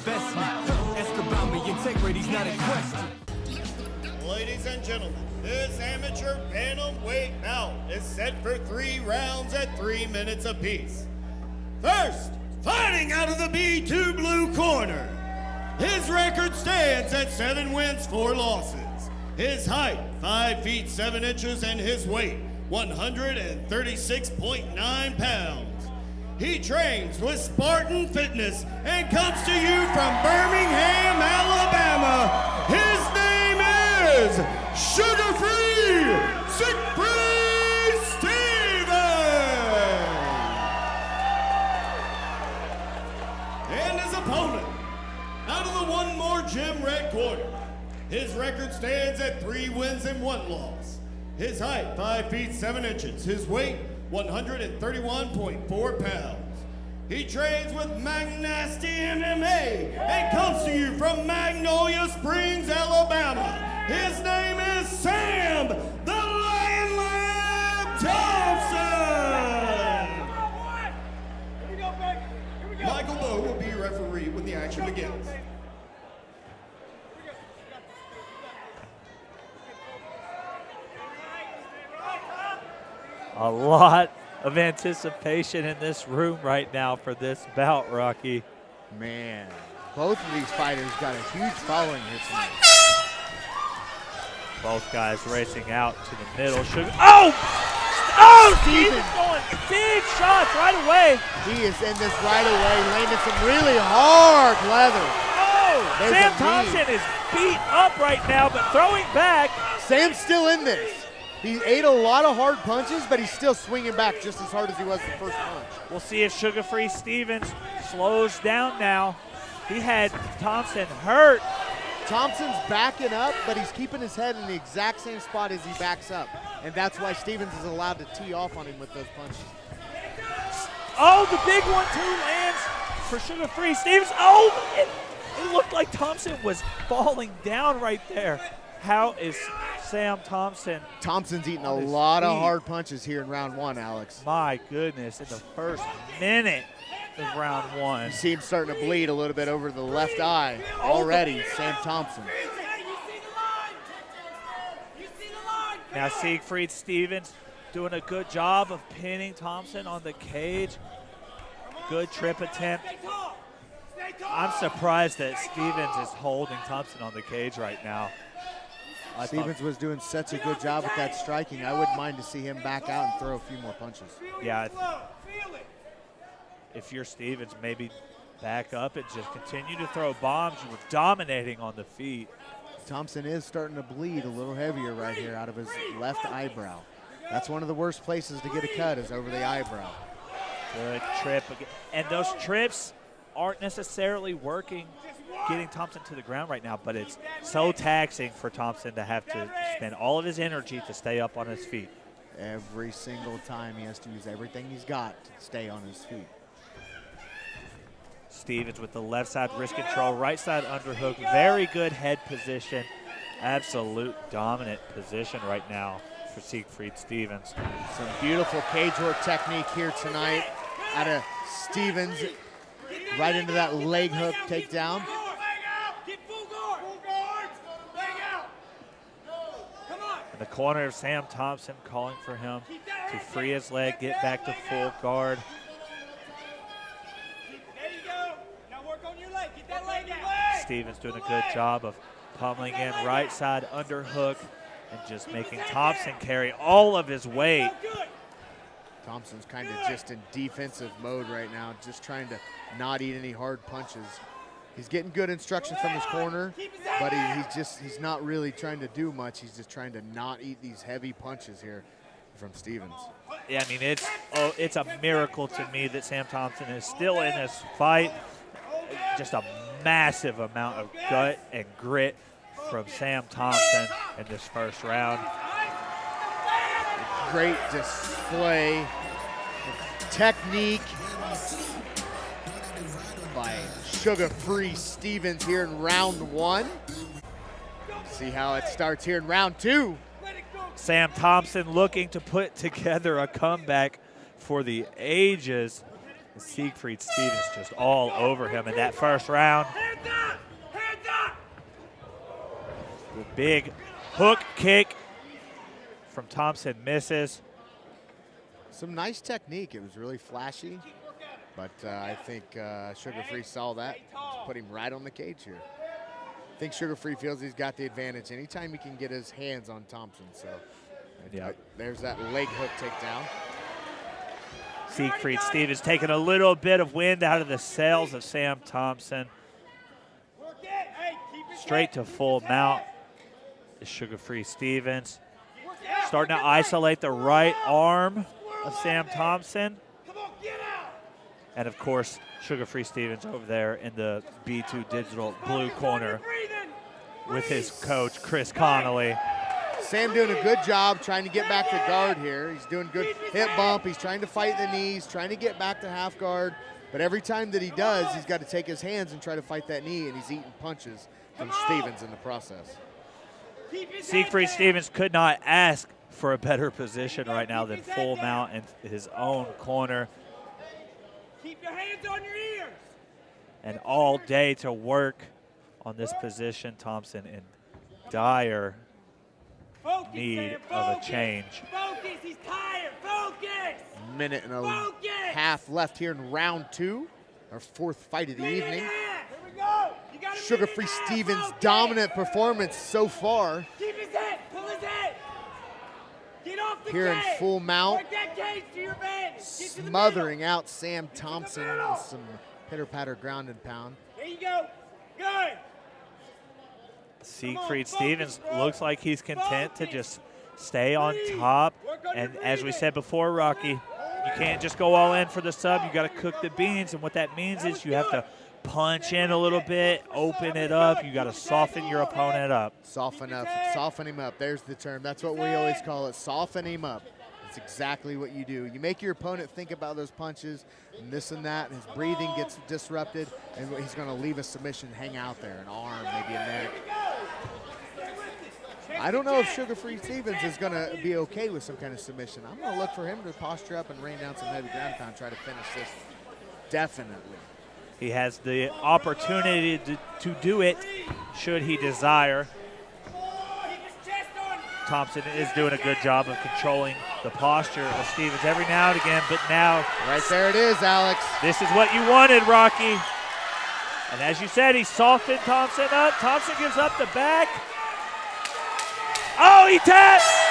best me. Ask about me, integrity's not in question. Ladies and gentlemen, this amateur bantamweight bout is set for 3 rounds at 3 minutes apiece. First, fighting out of the B2 blue corner. His record stands at 7 wins, 4 losses. His height, 5 feet 7 inches, and his weight, 136.9 pounds. He trains with Spartan Fitness and comes to you from Birmingham, Alabama. His name is Sugar-Free Siegfried Stevens. And his opponent, out of the One More Gym red corner. His record stands at 3 wins and 1 loss. His height, 5 feet 7 inches. His weight, 131.4 pounds. He trains with Magnasty MMA and comes to you from Magnolia Springs, Alabama. His name is Sam the Lion Lab Thompson. Michael Bowe will be referee when the action begins. A lot of anticipation in this room right now for this bout, Rocky. Man, both of these fighters got a huge following here tonight. Both guys racing out to the middle. Oh! Stevens going big shots right away. He is in this right away, landing some really hard leather. Oh! Sam Thompson is beat up right now, but throwing back. Sam's still in this. He ate a lot of hard punches, but he's still swinging back just as hard as he was the first punch. We'll see if Sugar-Free Stevens slows down now. He had Thompson hurt. Thompson's backing up, but he's keeping his head in the exact same spot as he backs up. And that's why Stevens is allowed to tee off on him with those punches. Oh, the big 1-2 lands for Sugar-Free Stevens. Oh, it looked like Thompson was falling down right there. How is Sam Thompson? Thompson's eating a lot of hard punches here in round 1, Alex. My goodness, in the first minute of round 1. You see him starting to bleed a little bit over the left eye already, Sam Thompson. Now Siegfried Stevens doing a good job of pinning Thompson on the cage. Good trip attempt. I'm surprised that Stevens is holding Thompson on the cage right now. Stevens was doing such a good job with that striking. I wouldn't mind to see him back out and throw a few more punches. Yeah, if you're Stevens, maybe back up and just continue to throw bombs. You were dominating on the feet. Thompson is starting to bleed a little heavier right here out of his left eyebrow. That's one of the worst places to get a cut, is over the eyebrow. Good trip. And those trips aren't necessarily working getting Thompson to the ground right now, but it's so taxing for Thompson to have to spend all of his energy to stay up on his feet. Every single time he has to use everything he's got to stay on his feet. Stevens with the left side wrist control, right side underhook, very good head position, absolute dominant position right now for Siegfried Stevens. Some beautiful cage work technique here tonight out of Stevens, right into that leg hook takedown. In the corner of Sam Thompson calling for him to free his leg, get back to full guard. Stevens doing a good job of pummeling in right side underhook and just making Thompson carry all of his weight. Thompson's kind of just in defensive mode right now, just trying to not eat any hard punches. He's getting good instructions from his corner, but he's not really trying to do much. He's just trying to not eat these heavy punches here from Stevens. Yeah, I mean, it's a miracle to me that Sam Thompson is still in this fight. Just a massive amount of gut and grit from Sam Thompson in this first round. Great display of technique by Sugar-Free Stevens here in round 1. See how it starts here in round 2. Sam Thompson looking to put together a comeback for the ages. Siegfried Stevens just all over him in that first round. Big hook kick from Thompson, misses. Some nice technique. It was really flashy, but I think Sugar Free saw that, put him right on the cage here. I think Sugar Free feels he's got the advantage anytime he can get his hands on Thompson. So there's that leg hook takedown. Siegfried Stevens taking a little bit of wind out of the sails of Sam Thompson. Straight to full mount is Sugar Free Stevens. Starting to isolate the right arm of Sam Thompson. And of course, Sugar Free Stevens over there in the B2 Digital blue corner with his coach, Chris Connolly. Sam doing a good job trying to get back to guard here. He's doing good hip bump. He's trying to fight the knees, trying to get back to half guard. But every time that he does, he's got to take his hands and try to fight that knee, and he's eating punches from Stevens in the process. Siegfried Stevens could not ask for a better position right now than full mount in his own corner. Keep your hands on your ears. And all day to work on this position. Thompson in dire need of a change. Focus, he's tired. Focus. Minute and a half left here in round 2, our 4th fight of the evening. Here we go. Sugar Free Stevens' dominant performance so far. Keep his head. Pull his head. Get off the Here in cage. full mount. Work that cage to your advantage. Get to the Smothering middle. out Sam Thompson with some pitter-patter ground and pound. There you go. Good. Siegfried Stevens looks like he's content to just stay on top. And as we said before, Rocky, you can't just go all in for the sub. You got to cook the beans. And what that means is you have to punch in a little bit, open it up. You got to soften your opponent up. Soften him up. There's the term. That's what we always call it. Soften him up. That's exactly what you do. You make your opponent think about those punches and this and that, and his breathing gets disrupted, and he's going to leave a submission hang out there, an arm, maybe a neck. I don't know if Sugar Free Stevens is going to be okay with some kind of submission. I'm going to look for him to posture up and rain down some heavy ground pound, try to finish this. Definitely. He has the opportunity to do it should he desire. Thompson is doing a good job of controlling the posture of Stevens every now and again, but now... Right there it is, Alex. This is what you wanted, Rocky. And as you said, he softened Thompson up. Thompson gives up the back. Oh, he tapped!